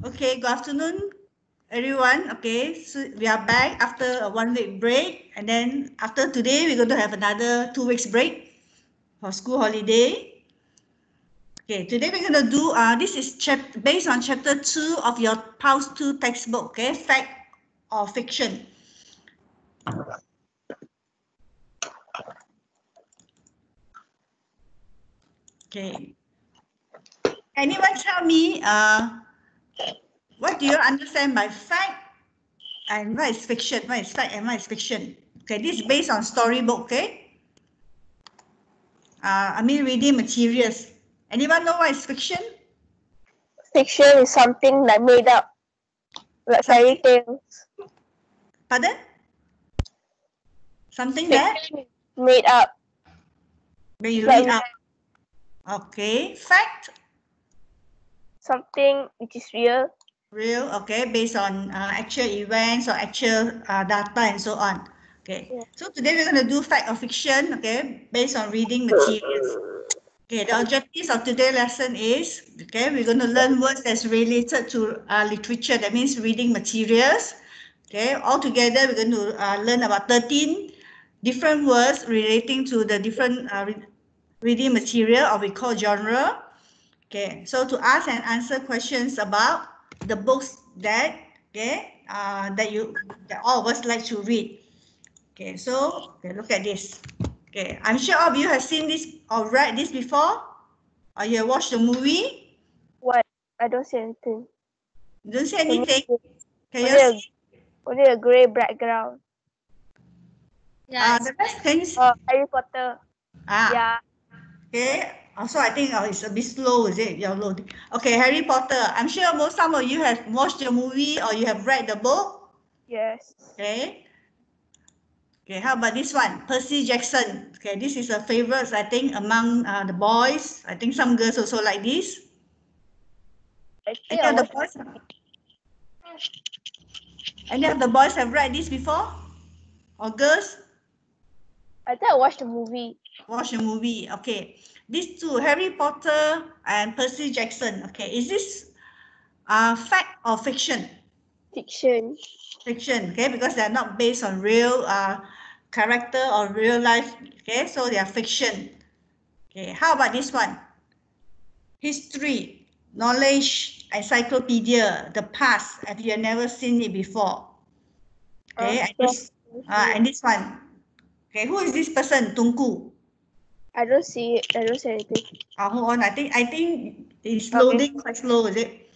Okay, good afternoon, everyone. Okay, so we are back after a 1 week break, and then after today, we're going to have another 2 weeks break for school holiday. Okay, today we're going to do, this is based on chapter 2 of your PAUS 2 textbook, okay, fact or fiction. Okay. Anyone tell me, what do you understand by fact and what is fiction? What is fact and what is fiction? Okay, this is based on storybook, okay? I mean reading materials. Anyone know what is fiction? Fiction is something like made up, like fairy tales. Pardon? Something that Fiction is made up. when you Like read up. Okay. Fact? something which is real. Real, okay, based on actual events or actual data and so on. Okay. Yeah. So today we're going to do fact or fiction, okay, based on reading materials. Okay, the objectives of today's lesson is, okay, we're going to learn words that's related to literature, that means reading materials. Okay, altogether we're going to learn about 13 different words relating to the different reading material, or we call genre. Okay, so to ask and answer questions about the books that, okay, that all of us like to read. Okay, so okay, look at this. Okay, I'm sure all of you have seen this or read this before, or you have watched the movie. What? I don't see anything. You don't see anything. Can you Only see? only a grey background. Yeah, The rest, can you see? Harry Potter. Yeah. Okay. Also, I think it's a bit slow, is it? You're loading. Okay, Harry Potter. I'm sure some of you have watched the movie or you have read the book. Yes. Okay. Okay, how about this one? Percy Jackson. Okay, this is a favorite, I think, among the boys. I think some girls also like this. Actually, Any of the boys? Any of the boys have read this before? Or girls? I think I watched the movie. Watch the movie. Okay. These two, Harry Potter and Percy Jackson. Okay, is this fact or fiction? Fiction. Fiction, okay, because they are not based on real character or real life. Okay, so they are fiction. Okay, how about this one? History, knowledge, encyclopedia, the past. Have you never seen it before? Okay, and this one. Okay, who is this person? Tunku. I don't see it. I don't see anything. Hold on. I think it's loading quite slow. Is it?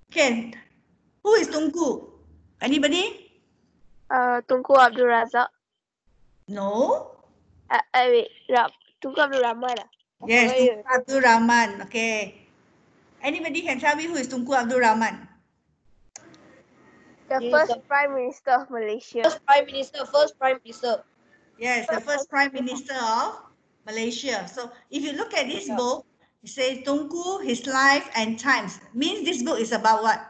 Okay. Who is Tunku? Anybody? Tunku Abdul Razak. No. Wait. Tunku Abdul Rahman. Yes, Tunku Abdul Rahman. Okay. Anybody can tell me who is Tunku Abdul Rahman? The first Prime Minister of Malaysia. First Prime Minister. Yes, the first Prime Minister of Malaysia. So if you look at this book, it says Tunku, his life and times. Means this book is about what?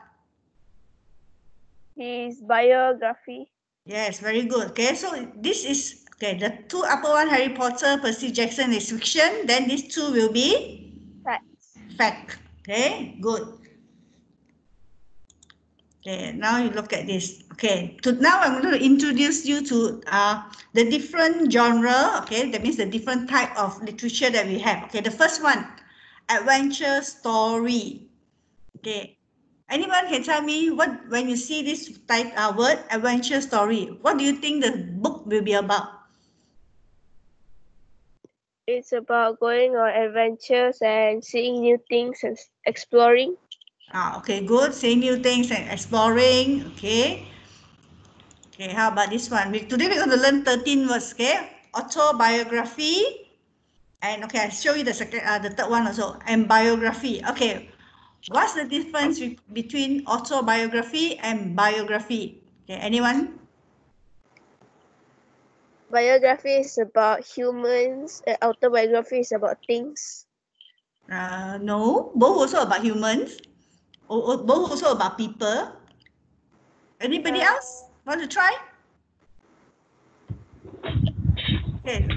His biography. Yes, very good. Okay, so this is, okay, the two upper one, Harry Potter, Percy Jackson is fiction. Then these two will be? Facts. Fact. Okay, good. Okay, now you look at this. Okay, now I'm going to introduce you to the different genre. Okay, that means the different type of literature that we have. Okay, the first one, adventure story. Okay, anyone can tell me what, when you see this type word, adventure story, what do you think the book will be about? It's about going on adventures and seeing new things and exploring. Okay, good. Seeing new things and exploring. Okay. Okay, how about this one? Today we're going to learn 13 words, okay? Autobiography. And okay, I'll show you the second, the third one also. And biography. Okay, what's the difference between autobiography and biography? Okay, anyone? Biography is about humans. Autobiography is about things. No, both also about humans. Both also about people. Anybody else want to try? Okay.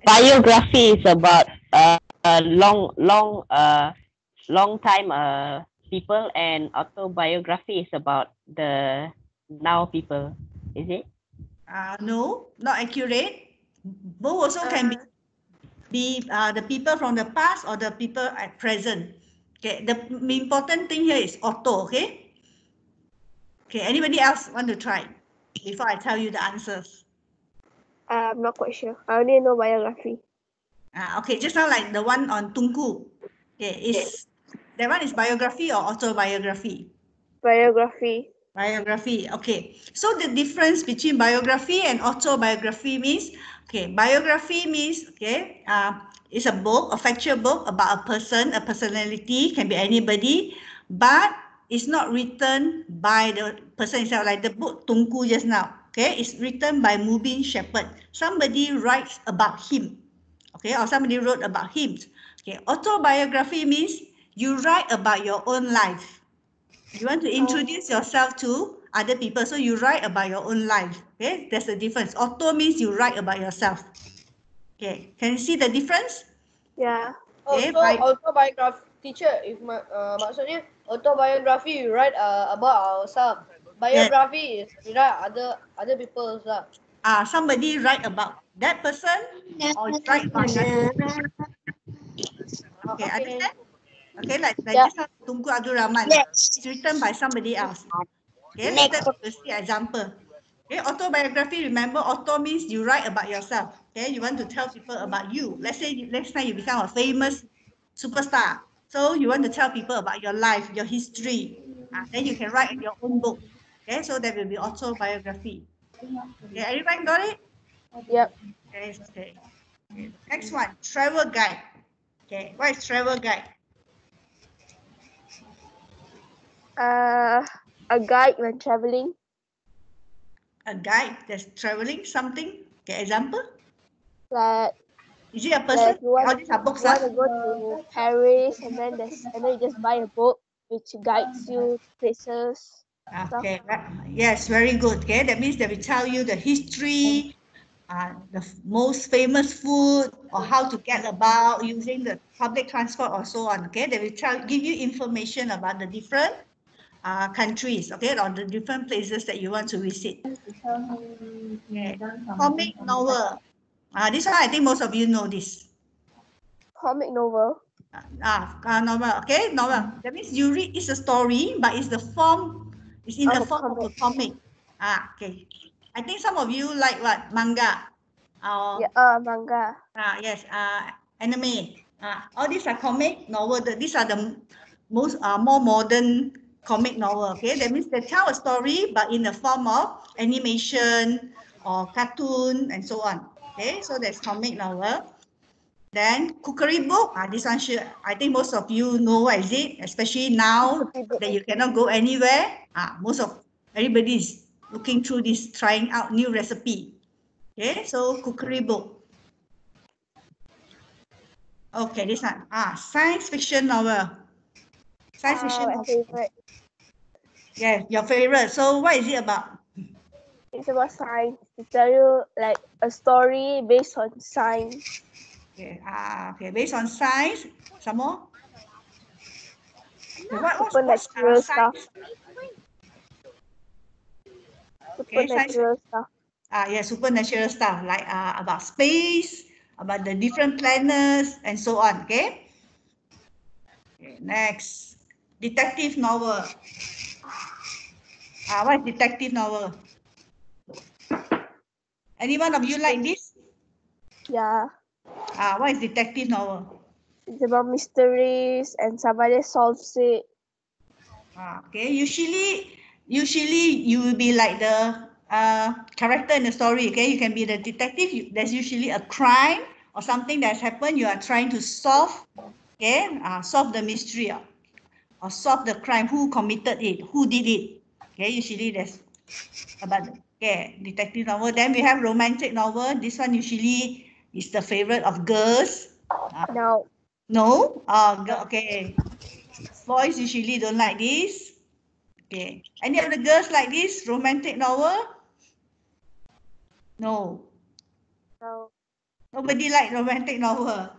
Biography is about long time people, and autobiography is about the now people. Is it? No, not accurate. Both also can be the people from the past or the people at present. Okay, the important thing here is auto. Okay. Okay, anybody else want to try before I tell you the answers? I'm not quite sure. I only know biography. Okay, just now like the one on Tunku. Okay, that one is biography or autobiography? Biography. Biography. Okay, so the difference between biography and autobiography means, okay, biography means, okay, it's a book, a factual book about a person, a personality, can be anybody, but it's not written by the person itself, like the book Tunku just now. Okay, it's written by Mubin Shepherd. Somebody writes about him. Okay, or somebody wrote about him. Okay, autobiography means you write about your own life. You want to introduce yourself to other people, so you write about your own life. Okay, there's a difference. Auto means you write about yourself. Okay, can you see the difference? Yeah. Okay, So autobiography, teacher, if maksudnya autobiography we write about ourselves. Biography is we write other people's lah. Somebody write about that person or you write about that. Okay, understand? Okay, like this one, Tunku Abdul Rahman. It's written by somebody else. Okay, later we'll see example. Okay, autobiography, remember, auto means you write about yourself. Okay, you want to tell people about you. Let's say next time you become a famous superstar. So you want to tell people about your life, your history. Then you can write your own book. Okay, so that will be autobiography. Okay, everyone got it? Yep. Okay. Next one, travel guide. Okay, what is travel guide? A guide when traveling. A guide that's traveling something. Okay, example? Like Is it a person? you want, All these are books. you want to go to Paris and then you just buy a book which guides you places. Okay, yes, very good. Okay, that means they will tell you the history, the most famous food, or how to get about using the public transport or so on. Okay, they will give you information about the different countries, okay, or the different places that you want to visit. Okay. Comic novel. This one I think most of you know this. Comic novel. Novel. Okay, novel. That means you read, it's a story, but it's the form. It's in the form of a comic. Okay. I think some of you like what? Manga. Manga. Yes. Anime. All these are comic novel. These are the most more modern comic novel. Okay, that means they tell a story, but in the form of animation or cartoon and so on. Okay, so that's comic novel. Then cookery book. This one I think most of you know what is it, especially now that you cannot go anywhere. Most of everybody is looking through this, trying out new recipe. Okay, so cookery book. Okay, this one. Science fiction novel. Science fiction novel. Favorite. Yeah, your favorite. So what is it about? It's about science. To tell you like a story based on science. Okay, based on science. Some more. Supernatural stuff. Supernatural stuff. Yeah, supernatural stuff like about space, about the different planets, and so on. Okay. Next, detective novel. What is detective novel? Anyone of you like this? Yeah. What is detective novel? It's about mysteries and somebody solves it. Okay. Usually you will be like the character in the story. Okay, you can be the detective. There's usually a crime or something that's happened. You are trying to solve. Okay, solve the mystery or solve the crime. Who committed it? Who did it? Okay, usually that's about detective novel. Then we have romantic novel. This one usually is the favorite of girls. No. No. Okay. Boys usually don't like this. Okay. Any of the girls like this romantic novel? No. No. Nobody like romantic novel.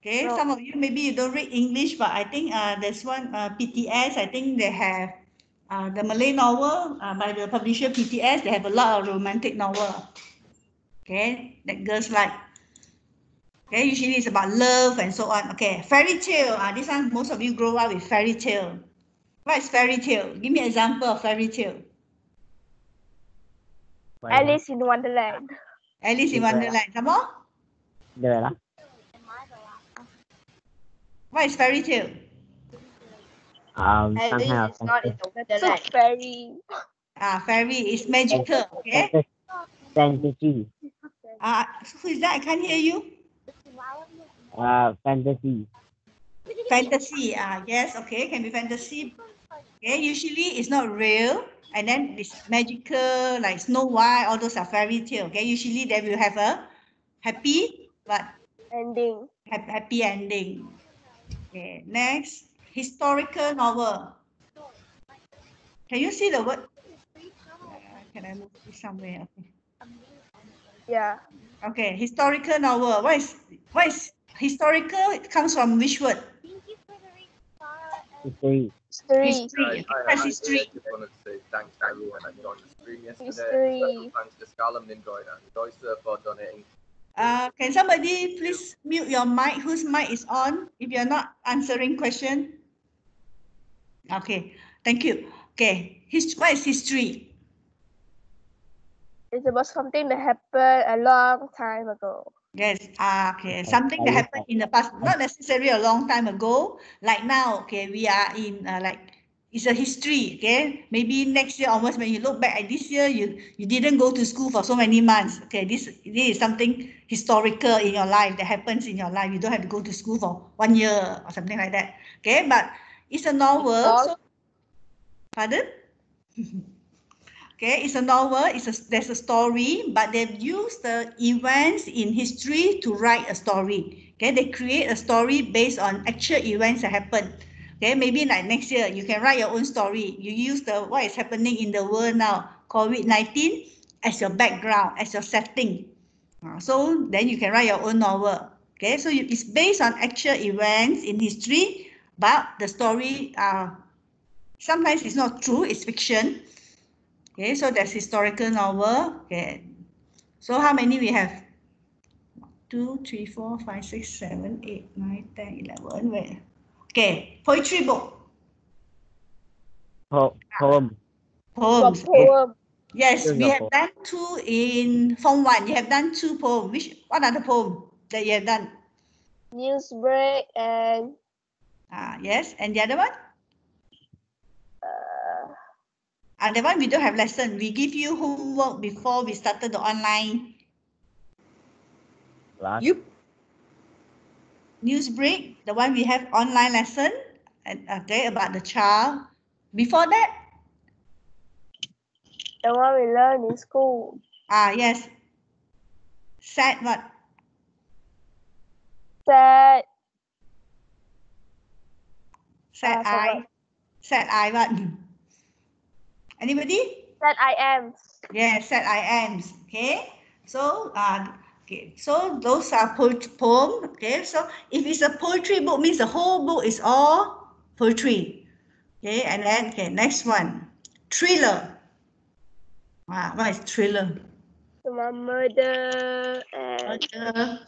Okay, No. some of you maybe you don't read English, but I think there's one PTS. I think they have the Malay novel by the publisher PTS. They have a lot of romantic novel. Okay, that girls like. Okay, usually it's about love and so on. Okay, fairy tale. This one most of you grow up with fairy tale. What is fairy tale? Give me an example of fairy tale. Alice in Wonderland. Alice in Wonderland. Some more? What is fairy tale? At least it's not in the The Wonderland. Tooth Fairy. Fairy is magical. Okay. Fantasy. Who is that? I can't hear you. Fantasy. Fantasy. Yes. Okay. Can be fantasy. Okay. Usually it's not real, and then it's magical, like Snow White. All those are fairy tale. Okay. Usually they will have a happy Ending. happy ending. Okay. Next, historical novel. Can you see the word? Can I move this somewhere? Okay. Yeah. Okay, historical novel. What is historical? It comes from which word? History. History. History. What is history? I just wanted to say thanks to everyone that joined the stream yesterday. History. Special thanks to Scallum and Joyce for donating. Can somebody please mute your mic? Whose mic is on? If you're not answering question. Okay, thank you. Okay, what is history? It's about something that happened a long time ago. Yes, okay, something that happened in the past, not necessarily a long time ago. Like now, okay, we are in it's a history, okay? Maybe next year onwards, when you look back at this year, you didn't go to school for so many months. Okay, this is something historical in your life that happens in your life. You don't have to go to school for 1 year or something like that. Okay, but it's a novel. So, pardon? Okay, it's a novel. There's a story, but they've used the events in history to write a story. Okay, they create a story based on actual events that happened. Okay, maybe like next year you can write your own story. You use what is happening in the world now, COVID-19, as your background, as your setting. So then you can write your own novel. Okay, so it's based on actual events in history, but the story sometimes it's not true, it's fiction. Okay, so that's historical novel. Okay, so how many we have? 2, 3, 4, 5, 6, 7, 8, 9, 10, 11. Wait. Okay, poetry book. Poem. Poems. Poem. Yes, we have done 2 in Form 1. You have done 2 poems. What are the poems that you have done? Newsbreak and yes, and the other one? The one we don't have lesson. We give you homework before we started the online. Yep. Newsbreak, the one we have online lesson, and okay, about the child. Before that? The one we learn in school. Yes. Sad what? Sad. Sad eye. Sad eye what? Anybody? Sad I am. Yes, sad I am. Okay. So okay. So those are poem. Okay. So if it's a poetry book, means the whole book is all poetry. Okay. And then next one, thriller. What is thriller? Murder and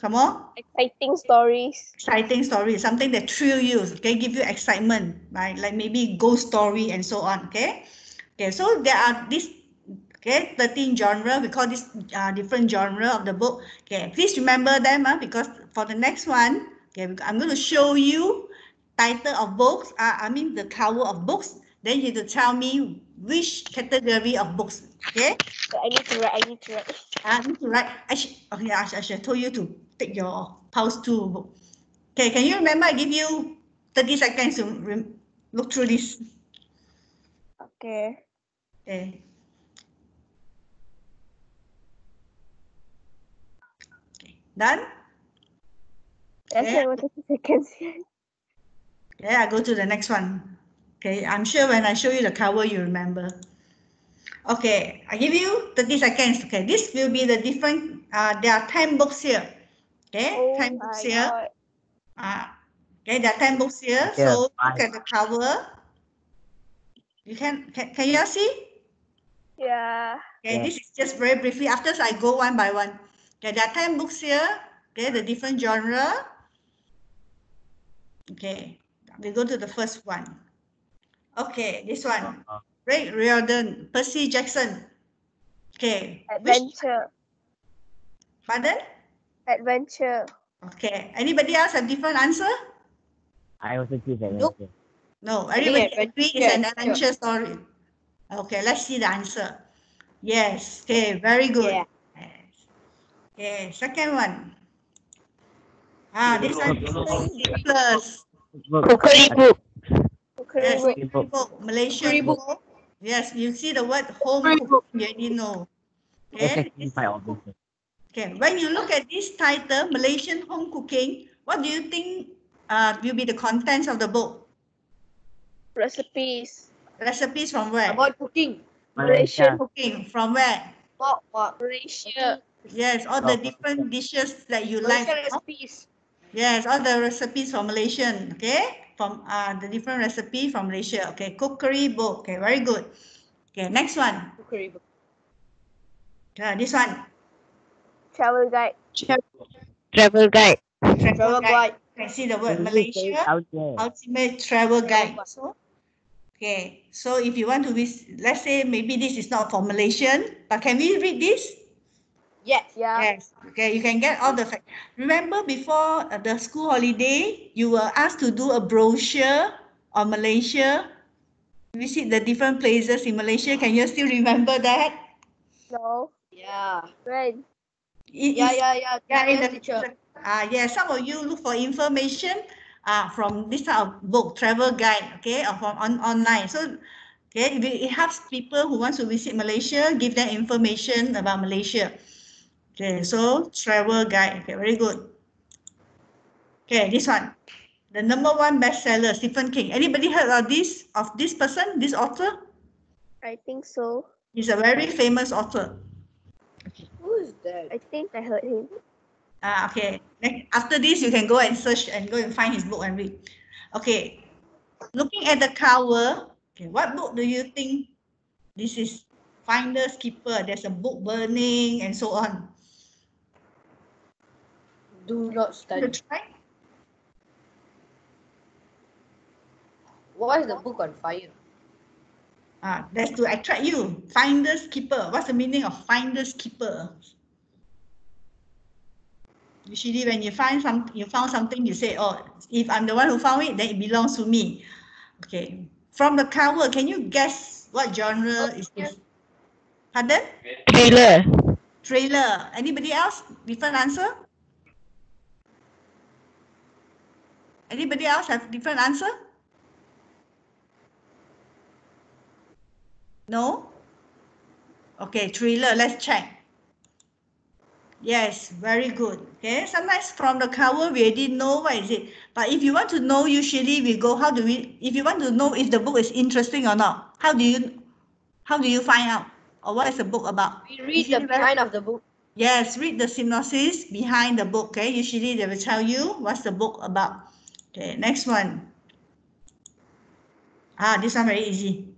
some more? exciting stories. Exciting stories, something that thrill you, okay, give you excitement, right? Like maybe ghost story and so on, okay? Okay, so there are this, okay, 13 genre. We call this different genre of the book. Okay, please remember them because for the next one, okay, I'm going to show you title of books, I mean the cover of books. Then you have to tell me which category of books, okay? So I need to write. I need to write. Okay, I should have told you to take your pause too. Okay, can you remember? I give you 30 seconds to look through this. Okay. Okay. Done? That's Okay. 30 seconds. Okay, I go to the next one. Okay, I'm sure when I show you the cover, you remember. Okay, I give you 30 seconds. Okay, this will be the different, there are 10 books here. Okay, 10 books here. God. Okay, there are 10 books here. Yeah, So look at the cover. You can you all see? Yeah. Okay, Yeah. this is just very briefly. After I go one by one. Okay, there are 10 books here. Okay, the different genre. Okay, we go to the first one. Okay, this one. Ray Riordan, Percy Jackson. Okay, Adventure. Pardon? Adventure. Okay, anybody else have different answer? I also choose Nope. adventure. No, I think everybody adventure, agree it's an adventure. adventure story. Okay, let's see the answer. Yes, okay, very good. Yeah. Yes. Okay, second one. This one is plus. Cookery book. Cookery Yes, book. book. book, Malaysian Cookery book. book. Yes, you see the word home Cookery book. cooking, you already know. Let's Okay, just simplify all this. okay. When you look at this title, Malaysian home cooking, what do you think will be the contents of the book? Recipes. Recipes from where? About cooking. Malaysian. Cooking from where? What? Malaysia. Yes, all the different dishes that you like. Malaysian recipes. Yes, all the recipes from Malaysian, okay? From the different recipe from Malaysia. Okay, cookery book. Okay, very good. Okay, next one. Cookery book. This one. Travel guide. Travel guide. Travel guide. I see the word English say Malaysia out there. Ultimate Travel Guide. guide. So, okay, so if you want to visit, let's say maybe this is not for Malaysian, but can we read this? Yes. Yeah. Yes. Okay, you can get all the facts. Remember before the school holiday, you were asked to do a brochure on Malaysia, visit the different places in Malaysia. Can you still remember that? No. Yeah. When? Yeah, in the teacher. yeah, some of you look for information from this type of book, travel guide, okay, or from online. So, okay, it helps people who want to visit Malaysia, give them information about Malaysia. Okay, so travel guide, okay, very good. Okay, this one, the #1 bestseller, Stephen King. Anybody heard of this person, this author? I think so. He's a very famous author. Who is that? I think I heard him. Okay. After this, you can go and search and go and find his book and read. Okay. Looking at the cover, okay, what book do you think this is? Finders Keeper. There's a book burning and so on. Do not study. Try? Why is the book on fire? That's to attract you. Finders Keeper. What's the meaning of Finders Keeper? Usually when you found something, you say, oh, if I'm the one who found it, then it belongs to me. Okay. From the cover, can you guess what genre is this? Pardon? Thriller. Trailer. Anybody else? Different answer? Anybody else have different answer? No? Okay, thriller. Let's check. Yes, very good. Okay, sometimes from the cover we already know what is it. But if you want to know, usually we go, if you want to know if the book is interesting or not, how do you find out? Or what is the book about? We read the behind of the book. Yes, read the synopsis behind the book. Okay, usually they will tell you what's the book about. Okay, next one. This one very easy.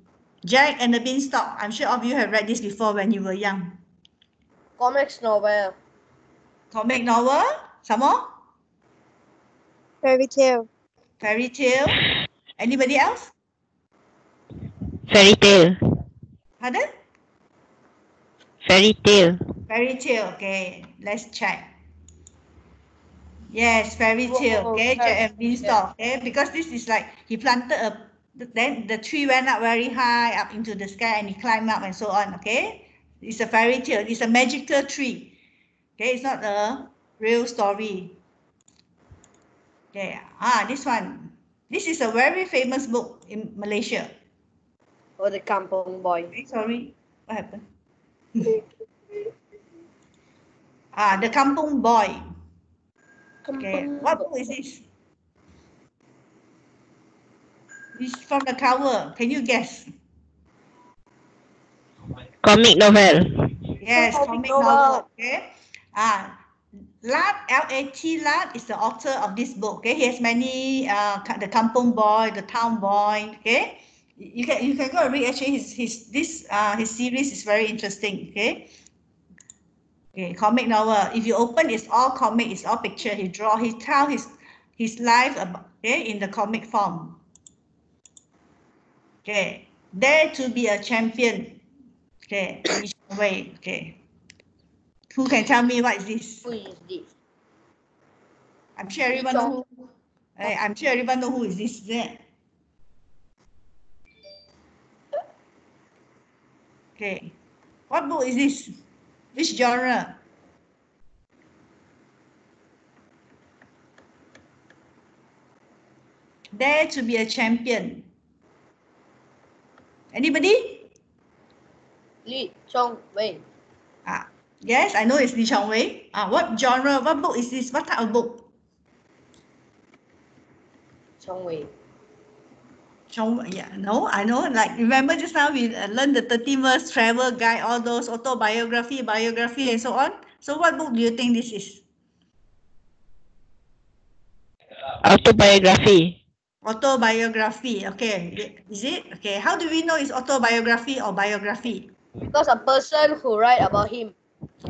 Jack and the Beanstalk. I'm sure all of you have read this before when you were young. Comics novel. Comic novel. Some more? Fairy tale. Fairy tale. Anybody else? Fairy tale. Pardon? Fairy tale. Fairy tale. Okay, let's check. Yes, fairy tale. Okay, Jack and Beanstalk. Okay, because this is like he planted then the tree went up very high up into the sky and he climbed up and so on. Okay, it's a fairy tale. It's a magical tree. Okay, it's not a real story. Okay, this one. This is a very famous book in Malaysia. Oh, the Kampung Boy. Okay, sorry, what happened? The Kampung Boy. Okay, what book is this? It's from the cover. Can you guess? Comic novel. Yes, Comic comic novel. Okay. Lat, L-A-T, Lat is the author of this book. Okay, he has many. The Kampung Boy, the Town Boy. Okay, you can go and read. Actually, his series is very interesting. Okay. Okay, comic novel. If you open, it's all comic. It's all picture. He tell his life about, okay, in the comic form. Okay, Dare to be a Champion. Okay, Wei. Okay. Who can tell me what is this? Who is this? I'm sure everyone know who. I'm sure everyone know who is this. Is it? Okay. What book is this? Which genre? Dare to be a Champion. Anybody? Lee Chong Wei. Yes, I know it's Li Chongwei. What genre? What book is this? What type of book? Chong Wei. Yeah, no, I know. Like, remember just now we learned the 30 verse travel guide, all those autobiography, biography, and so on. So, what book do you think this is? Autobiography. Autobiography. Okay, is it? Okay, how do we know it's autobiography or biography? Because a person who write about him.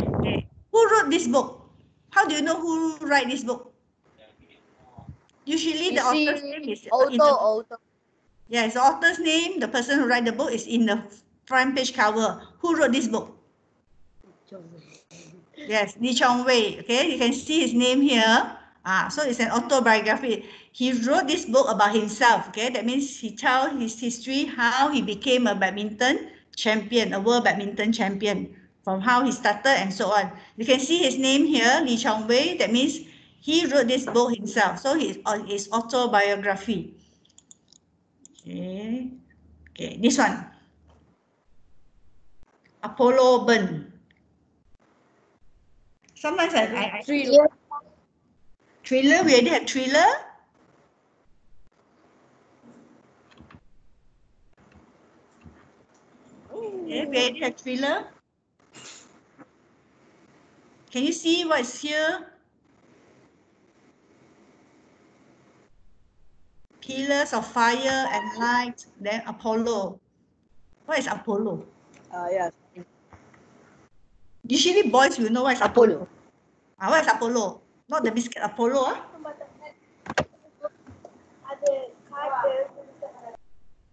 Okay, who wrote this book? How do you know who write this book? Usually, the author's name is in the Author. yes, the author's name, the person who write the book is in the front page cover. Who wrote this book? Yes, Li Chongwei. Okay, you can see his name here. So it's an autobiography. He wrote this book about himself. Okay, that means he tells his history, how he became a badminton champion, a world badminton champion, from how he started and so on. You can see his name here, Li Chongwei. That means he wrote this book himself. So his autobiography. Okay, this one. Apollo Burn. Sometimes I Thriller. Thriller, we already have Thriller. Okay, we already have Thriller. Can you see what's here? Pillars of Fire and Light, then Apollo. What is Apollo? Yes. Usually boys will know what is Apollo. What is Apollo? Not the biscuit Apollo.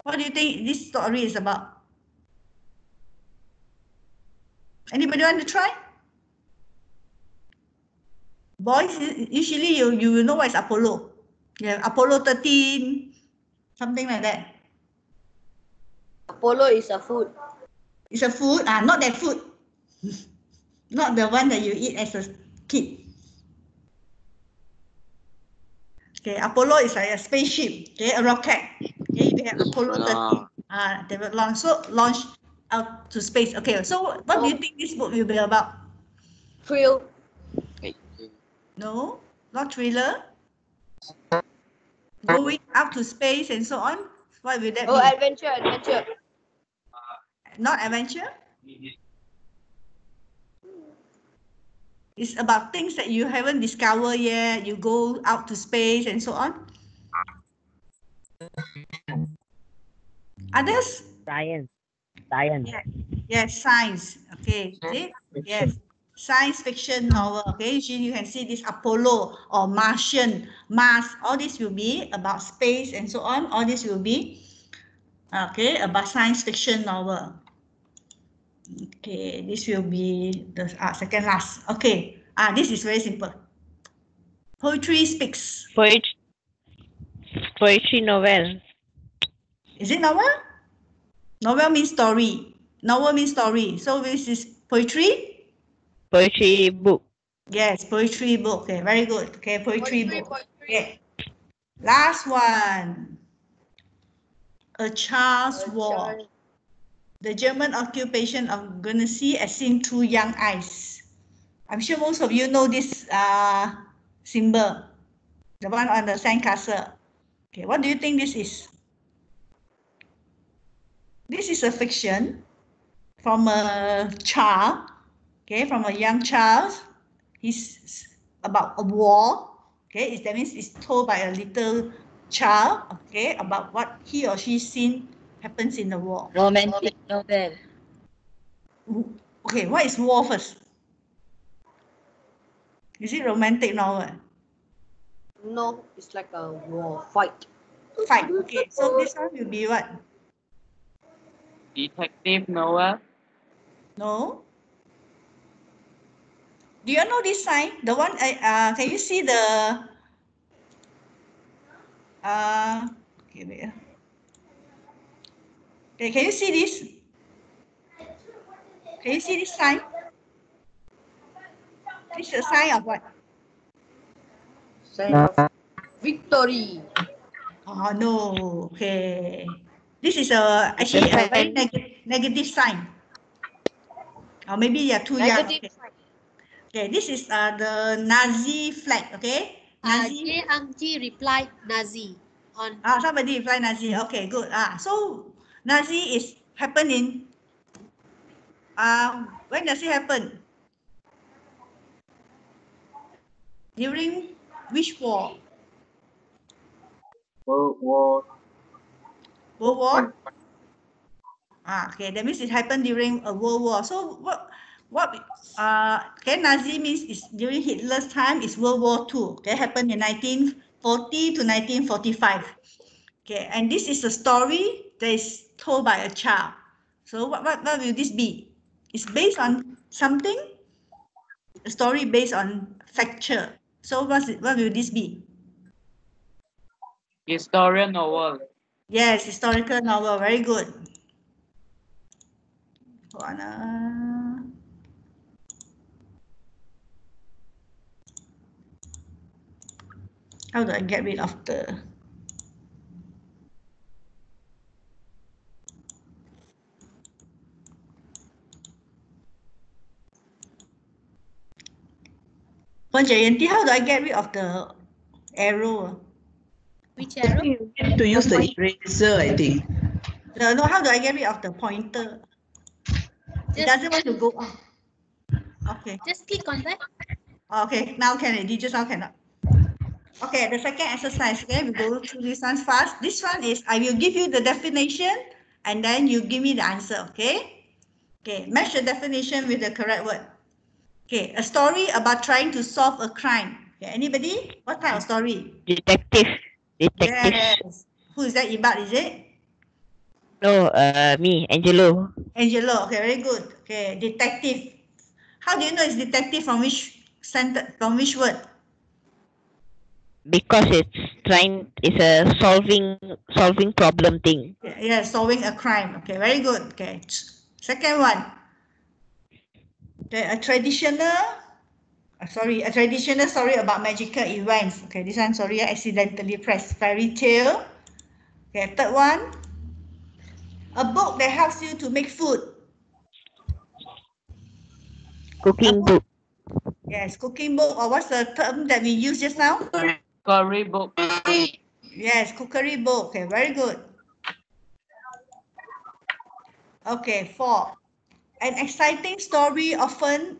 What do you think this story is about? Anybody want to try? Boys, usually you will know what is Apollo. Yeah, Apollo 13, something like that. Apollo is a food. It's a food, not that food. Not the one that you eat as a kid. Okay, Apollo is like a spaceship, okay, a rocket. Okay, we have Apollo 13. They were launched out to space. Okay, so what do you think this book will be about? Thrill. No, not thriller. Going up to space and so on. What will that be? Adventure. Not adventure. It's about things that you haven't discovered yet. You go out to space and so on. Others? Science. Yes, science. Okay, is it? Yes, science fiction novel. Okay, usually you can see this Apollo or Martian, Mars. All this will be about space and so on. All this will be about science fiction novel. Okay, this will be the second last. Okay, this is very simple. Poetry speaks. Poetry novel. Is it novel? Novel means story. Novel means story. So this is poetry? Poetry book. Yes, poetry book. Okay, very good. Okay, poetry book. Okay. Last one. A Child's War. The German occupation of Guernsey as seen through young eyes. I'm sure most of you know this symbol. The one on the sandcastle. Okay, what do you think this is? This is a fiction from a child, okay, from a young child. about a war. Okay, that means it's told by a little child. Okay, about what he or she seen happens in the war. Romantic novel. Okay, what is war first? Is it romantic novel? No, it's like a war fight. Fight. Okay, so this one will be what? Detective novel. No. Do you know this sign? The one, can you see the, okay, wait. Okay, can you see this? Can you see this sign? This is a sign of what? Sign of victory. Oh, no. Okay. This is actually a very negative sign. Or maybe you're too young. Negative Okay. sign. Okay, this is the Nazi flag, okay? Nazi. J. Angji replied Nazi on. Somebody replied Nazi. Okay, good. So Nazi is happening. When does it happen? During which war? World War. World War? Okay, that means it happened during a world war. So okay, Nazi means is during Hitler's time is World War II. Okay, happened in 1940 to 1945. Okay, and this is a story that is told by a child. So what will this be? It's based on something, a story based on factual. So what will this be? Historian novel. Yes, historical novel. Very good. How do I get rid of the... Jayanti, how do I get rid of the arrow? Which arrow? You need to use the eraser, I think. No, how do I get rid of the pointer? It doesn't want to go up. Okay. Just click on that. Okay, now can it? Just now cannot. Okay, the second exercise. Okay, we go through this one fast. This one is I will give you the definition and then you give me the answer. Okay. Okay, match the definition with the correct word. Okay, a story about trying to solve a crime. Okay, anybody? What type of story? Detective. Yes. Who is that? Ibad, is it? No, me, Angelo. Angelo. Okay, very good. Okay, detective. How do you know it's detective from which sentence? From which word? Because it's a solving problem thing. Yeah, solving a crime. Okay, very good. Okay, second one. Okay, a traditional story about magical events. Okay, this one, sorry, I accidentally pressed fairy tale. Okay, third one. A book that helps you to make food. Cooking book. Yes, cooking book, or what's the term that we used just now? Curry book. Yes, cookery book. Okay, very good. Okay, 4. An exciting story often,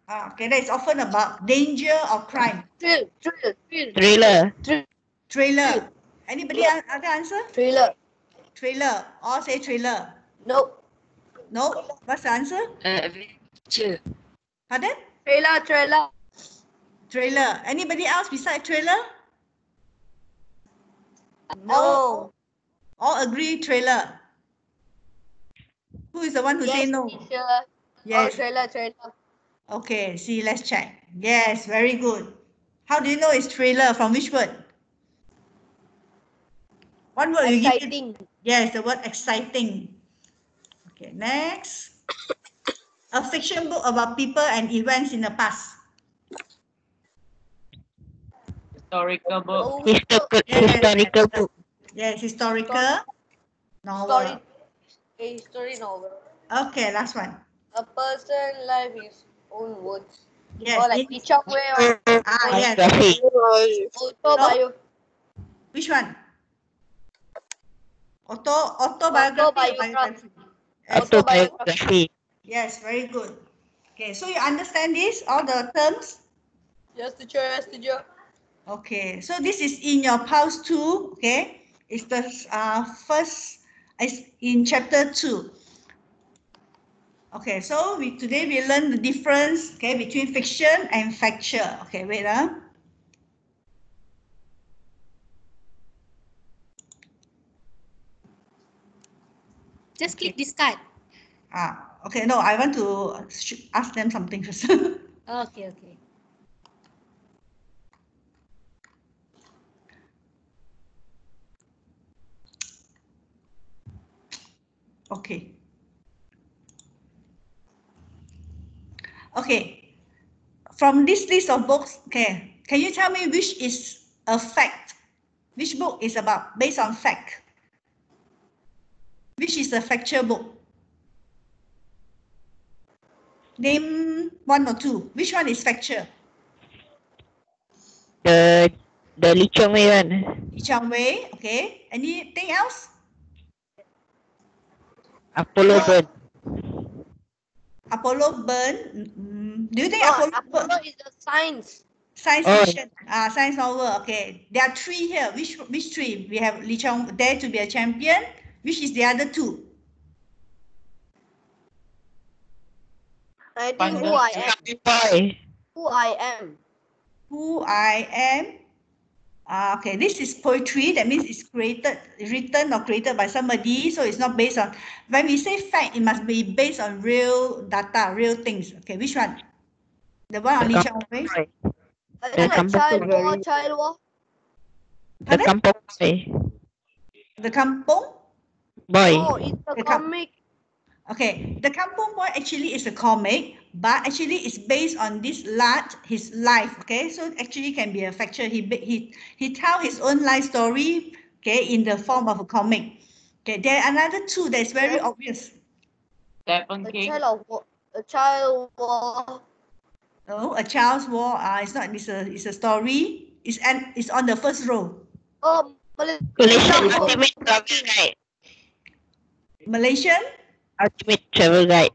okay, that is often about danger or crime. Thriller. Trailer. Anybody other answer? Trailer. Trailer. All say trailer. Nope. No. What's the answer? Adventure. Pardon? Trailer. Trailer. Anybody else beside trailer? No. All agree trailer. Who is the one who say no? Teacher. Yes. Trailer. Okay, see, let's check. Yes, very good. How do you know it's trailer? From which word? One word you give it. Exciting. Yes, the word exciting. Okay, next. A fiction book about people and events in the past. Historical book. Historical book. Yes, historical novel. A history novel. Okay, last one. A person life his own words. Yes. Or like Ichak way or Yes. Biography. autobiography. Which one? Autobiography. Autobiography. Yes, very good. Okay, so you understand this, all the terms? Yes, teacher. Yes, teacher. Okay, so this is in your pulse 2, okay? It's the first, it's in chapter 2. Okay, so today we learn the difference, okay, between fiction and factual. Okay, wait. Just click discard. Okay, no, I want to ask them something first. Okay, okay. Okay. Okay. From this list of books, okay, can you tell me which is a fact? Which book is about based on fact? Which is a factual book? Name one or two. Which one is factual? The Lee Chong Wei one. Li Chang Wei. Okay. Anything else? Apollo Burn. Apollo Burn. Do you think Apollo is the science. Science Oh. fiction, science novel. Okay, there are three here. Which three? We have Li Chong, Dare to be a Champion. Which is the other two? I think who I am. Who I am. Who I am. Okay, this is poetry. That means it's written or created by somebody. So it's not based on. When we say fact, it must be based on real data, real things. Okay, which one? The one on Li Chong Wei. I think like child war. The Kampong Boy. The Kampong Boy. Oh, it's a comic. Okay, the Kampong Boy actually is a comic, but actually it's based on his life. Okay, so actually can be a factual. He tell his own life story. Okay, in the form of a comic. Okay, there are another two that's very obvious. Stephen King. A child war. No, A Child's War. It's not. It's a story. It's on the first row. Oh, Malaysian Ultimate Travel Guide. Malaysian. Ultimate Travel Guide.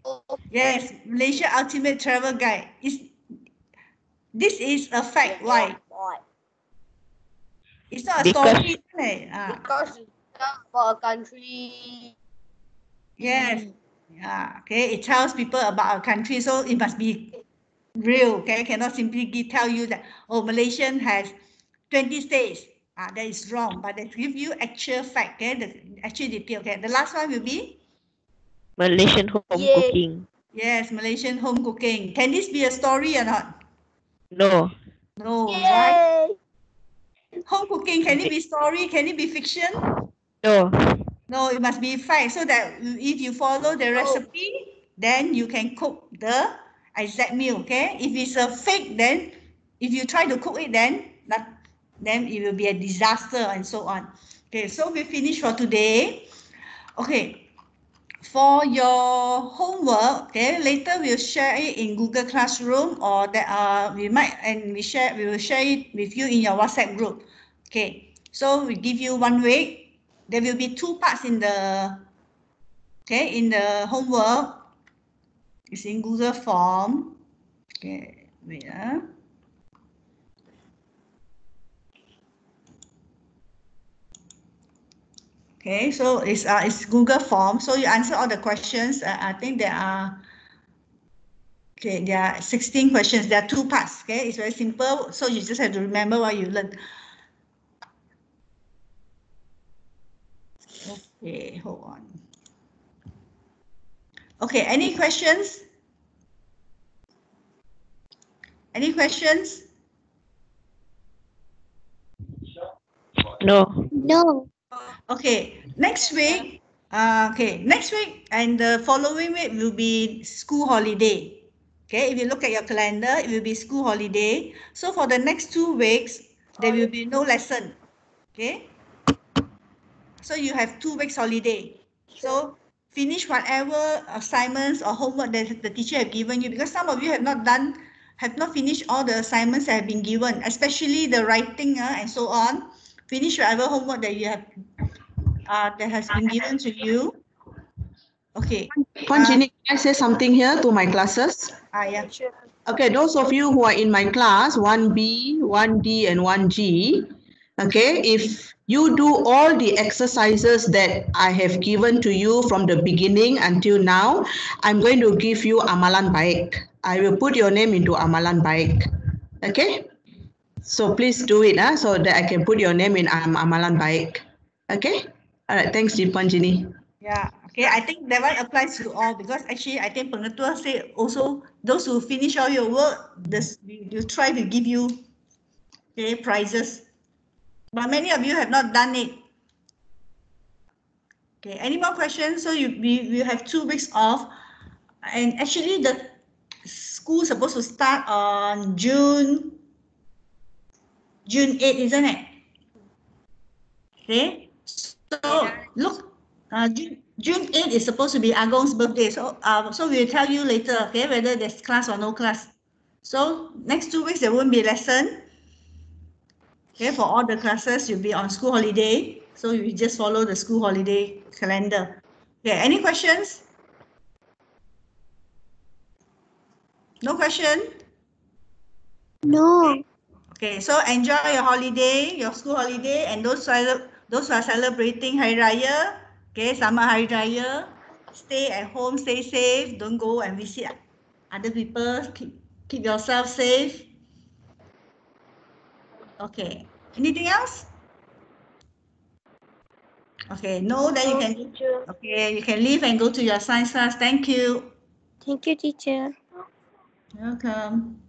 Yes, Malaysia Ultimate Travel Guide. This is a fact. Why? It's not a story. Because it's about a country. Yes. Yeah. Okay. It tells people about our country, so it must be real. Okay. Cannot simply tell you that Malaysian has 20 states. That is wrong. But they give you actual fact. Okay. The actual detail. Okay. The last one will be Malaysian home cooking. Yes, Malaysian home cooking. Can this be a story or not? No. No. Why? Home cooking, can it be story? Can it be fiction? No. No, it must be fact. So that if you follow the recipe, then you can cook the exact meal. Okay. If it's a fake, then if you try to cook it, then it will be a disaster and so on. Okay. So we finish for today. Okay. For your homework, okay, later we'll share it in Google Classroom, or that we will share it with you in your WhatsApp group. Okay, so we give you 1 week. There will be 2 parts in the homework. It's in Google form. Okay, wait. Okay, so it's Google form. So you answer all the questions. I think there are 16 questions. There are 2 parts. Okay, it's very simple. So you just have to remember what you learned. Okay, hold on. Okay, any questions? Any questions? No. No. Okay, next week. Next week and the following week will be school holiday. Okay, if you look at your calendar, it will be school holiday. So for the next 2 weeks, there will be no lesson. Okay. So you have 2 weeks holiday. So finish whatever assignments or homework that the teacher have given you, because some of you have not finished all the assignments that have been given, especially the writing and so on. Finish whatever homework that you have that has been given to you. Okay. Can I say something here to my classes? Yeah. Okay, those of you who are in my class, 1B, 1D, and 1G, okay, if you do all the exercises that I have given to you from the beginning until now, I'm going to give you amalan baik. I will put your name into amalan baik. Okay? So please do it so that I can put your name in amalan baik. Okay? All right, thanks, Jipan Jini. Yeah, okay, I think that one applies to all because actually I think pengetua say also those who finish all your work, this you try to give you prizes. But many of you have not done it. Okay, any more questions? So we have 2 weeks off, and actually the school supposed to start on June 8, isn't it? Okay, so look, June 8 is supposed to be Agong's birthday. So so we'll tell you later, okay, whether there's class or no class. So next 2 weeks there won't be a lesson. Okay, for all the classes you'll be on school holiday. So you just follow the school holiday calendar. Okay, any questions? No question? No. Okay, so enjoy your holiday, your school holiday, and those who are celebrating Hari Raya, okay, Selamat Hari Raya, stay at home, stay safe, don't go and visit other people, keep yourself safe. Okay, anything else? Okay, no, then you can, okay, you can leave and go to your science class. Thank you. Thank you, teacher. Welcome.